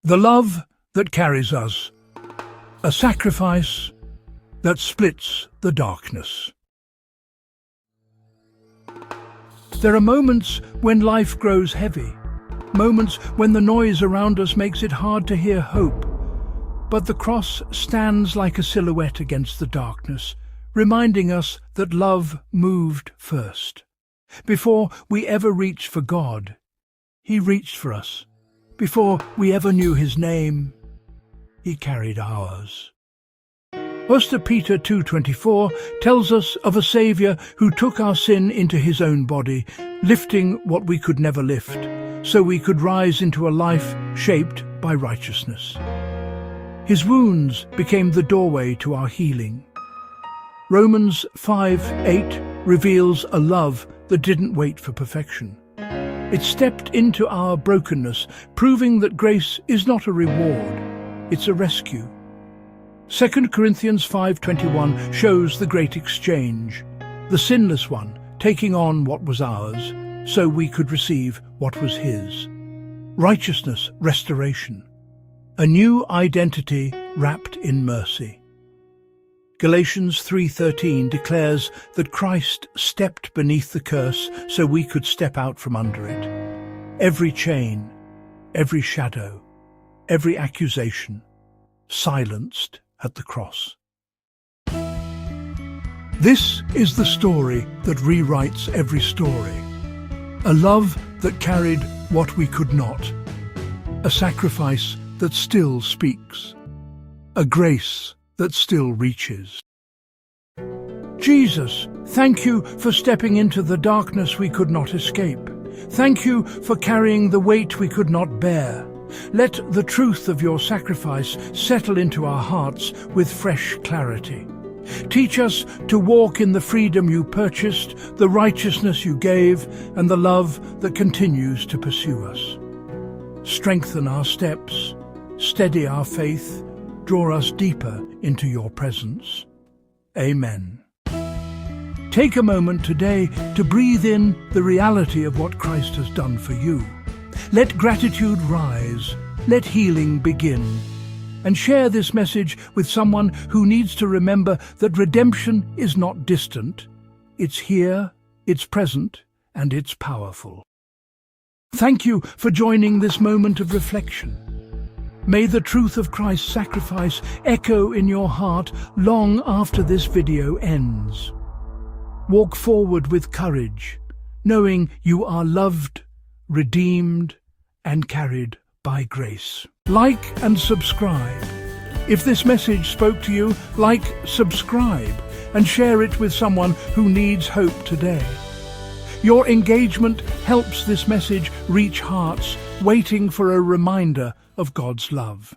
The love that carries us, a sacrifice that splits the darkness. There are moments when life grows heavy, moments when the noise around us makes it hard to hear hope. But the cross stands like a silhouette against the darkness, reminding us that love moved first. Before we ever reached for God, He reached for us. Before we ever knew His name, He carried ours. 1 Peter 2:24 tells us of a Saviour who took our sin into His own body, lifting what we could never lift, so we could rise into a life shaped by righteousness. His wounds became the doorway to our healing. Romans 5:8 reveals a love that didn't wait for perfection. It stepped into our brokenness, proving that grace is not a reward, it's a rescue. 2 Corinthians 5:21 shows the great exchange, the sinless one taking on what was ours, so we could receive what was His. Righteousness, restoration, a new identity wrapped in mercy. Galatians 3:13 declares that Christ stepped beneath the curse so we could step out from under it. Every chain, every shadow, every accusation, silenced at the cross. This is the story that rewrites every story. A love that carried what we could not. A sacrifice that still speaks. A grace that still reaches. Jesus, thank you for stepping into the darkness we could not escape. Thank you for carrying the weight we could not bear. Let the truth of your sacrifice settle into our hearts with fresh clarity. Teach us to walk in the freedom you purchased, the righteousness you gave, and the love that continues to pursue us. Strengthen our steps, steady our faith, draw us deeper into your presence. Amen. Take a moment today to breathe in the reality of what Christ has done for you. Let gratitude rise, let healing begin, and share this message with someone who needs to remember that redemption is not distant. It's here, it's present, and it's powerful. Thank you for joining this moment of reflection. May the truth of Christ's sacrifice echo in your heart long after this video ends. Walk forward with courage, knowing you are loved, redeemed, and carried by grace. Like and subscribe. If this message spoke to you, like, subscribe, and share it with someone who needs hope today. Your engagement helps this message reach hearts waiting for a reminder of God's love.